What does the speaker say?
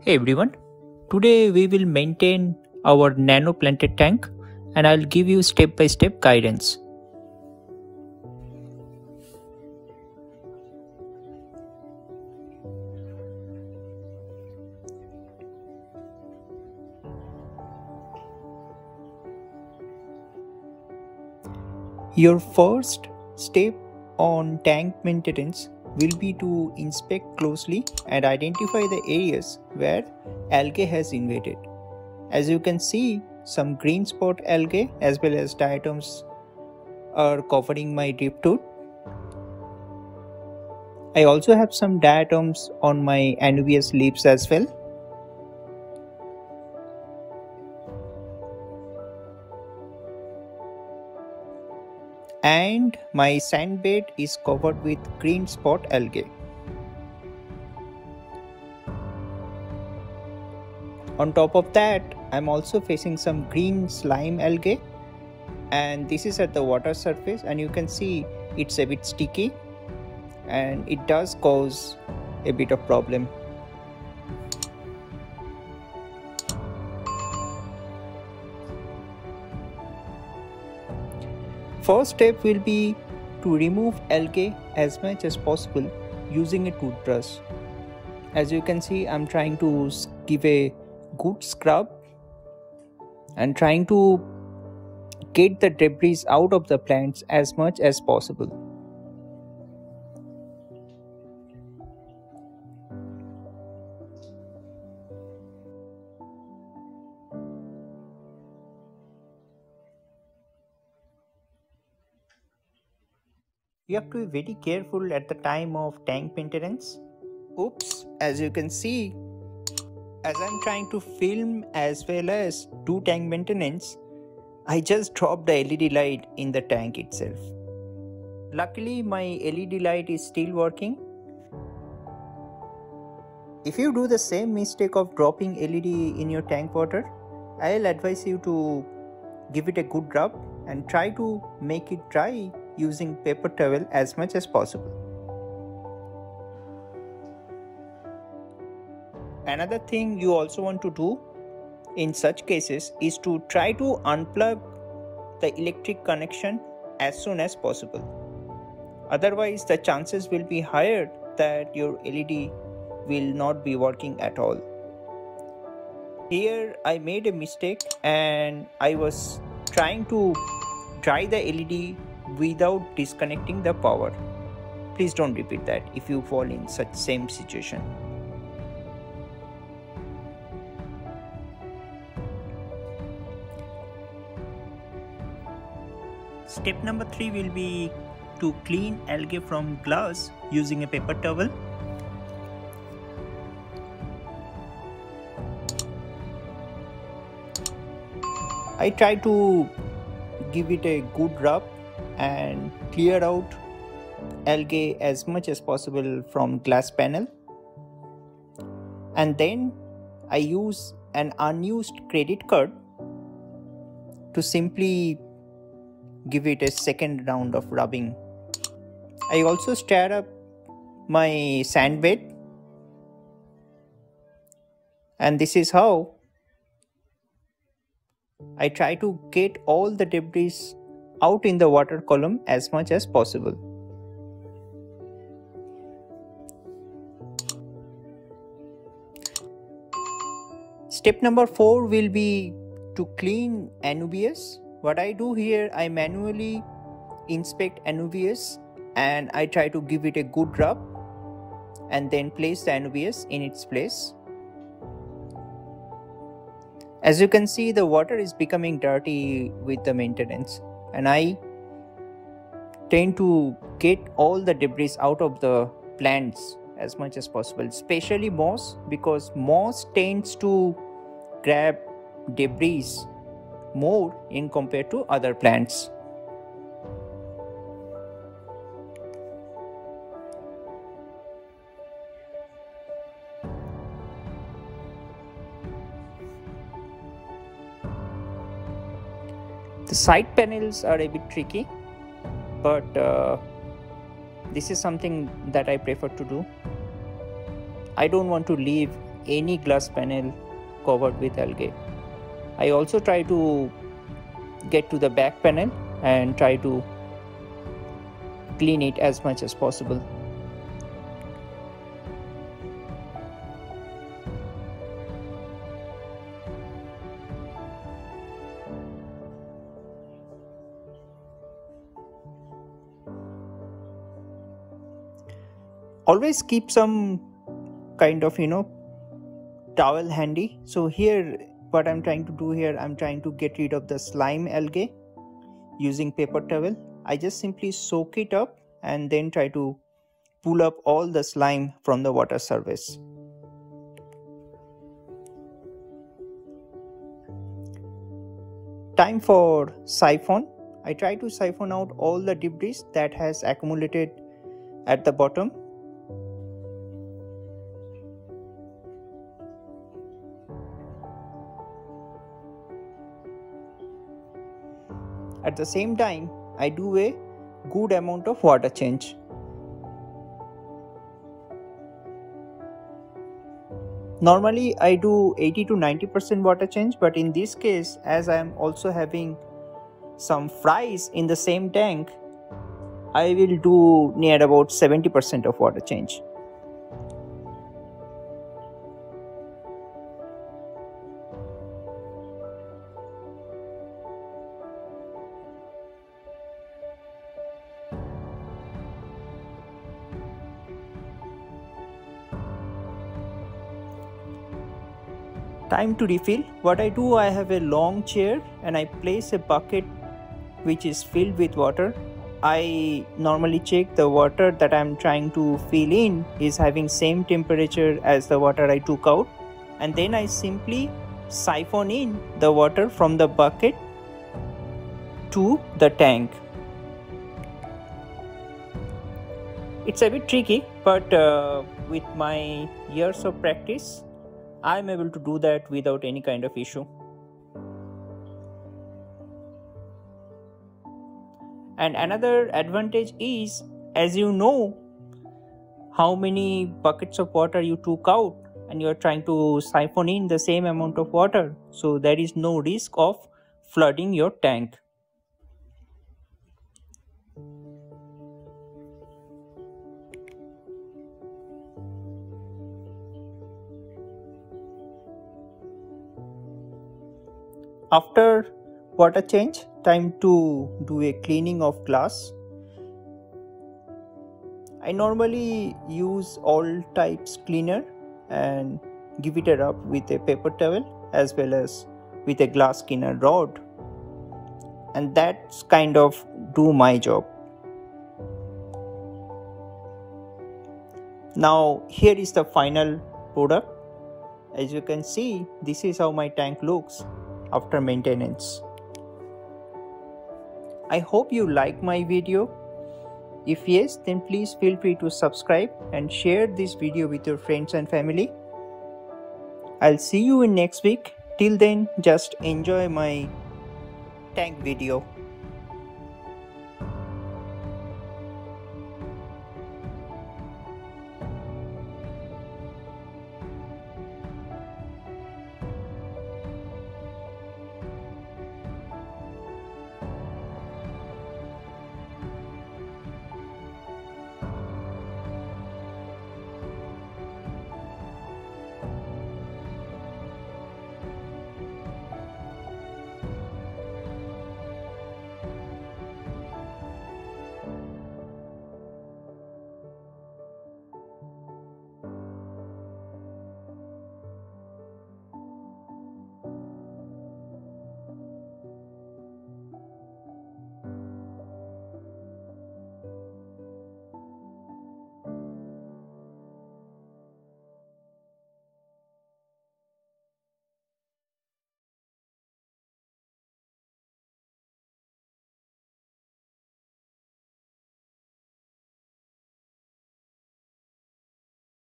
Hey everyone, today we will maintain our nano planted tank and I'll give you step by step guidance. Your first step on tank maintenance will be to inspect closely and identify the areas where algae has invaded. As you can see, some green spot algae as well as diatoms are covering my drip tooth. I also have some diatoms on my Anubias leaves as well. And my sandbed is covered with green spot algae. On top of that, I'm also facing some green slime algae, and this is at the water surface, and you can see it's a bit sticky and it does cause a bit of problem. First step will be to remove algae as much as possible using a toothbrush. As you can see, I'm trying to give a good scrub and trying to get the debris out of the plants as much as possible. You have to be very careful at the time of tank maintenance. Oops, as you can see, as I'm trying to film as well as do tank maintenance, I just dropped the LED light in the tank itself. Luckily, my LED light is still working. If you do the same mistake of dropping LED in your tank water, I'll advise you to give it a good rub and try to make it dry using paper towel as much as possible. Another thing you also want to do in such cases is to try to unplug the electric connection as soon as possible. Otherwise, the chances will be higher that your LED will not be working at all. Here I made a mistake and I was trying to dry the LED without disconnecting the power. Please don't repeat that if you fall in such same situation. Step number 3 will be to clean algae from glass using a paper towel. I try to give it a good rub and clear out algae as much as possible from glass panel. And then I use an unused credit card to simply give it a second round of rubbing. I also stir up my sandbed, and this is how I try to get all the debris out in the water column as much as possible. Step number 4 will be to clean Anubias. What I do here, I manually inspect Anubias and I try to give it a good rub and then place the Anubias in its place. As you can see, the water is becoming dirty with the maintenance, and I tend to get all the debris out of the plants as much as possible, especially moss, because moss tends to grab debris more in compared to other plants. The side panels are a bit tricky, but this is something that I prefer to do. I don't want to leave any glass panel covered with algae. I also try to get to the back panel and try to clean it as much as possible. Always keep some kind of towel handy. So here what I'm trying to do here, I'm trying to get rid of the slime algae using paper towel. I just simply soak it up and then try to pull up all the slime from the water surface. Time for syphon. I try to siphon out all the debris that has accumulated at the bottom. At the same time, I do a good amount of water change. Normally I do 80 to 90% water change, but in this case, as I am also having some fries in the same tank, I will do near about 70% of water change. Time to refill. What I do, I have a long chair and I place a bucket which is filled with water. I normally check the water that I'm trying to fill in is having same temperature as the water I took out, and then I simply siphon in the water from the bucket to the tank. It's a bit tricky, but with my years of practice, I'm able to do that without any kind of issue. And another advantage is, as you know how many buckets of water you took out and you're trying to siphon in the same amount of water, so there is no risk of flooding your tank. After water change, time to do a cleaning of glass. I normally use all types cleaner and give it a rub with a paper towel as well as with a glass cleaner rod, and that's kind of do my job. Now here is the final product. As you can see, this is how my tank looks after maintenance. I hope you like my video. If yes, then please feel free to subscribe and share this video with your friends and family. I'll see you in next week. Till then, just enjoy my tank video.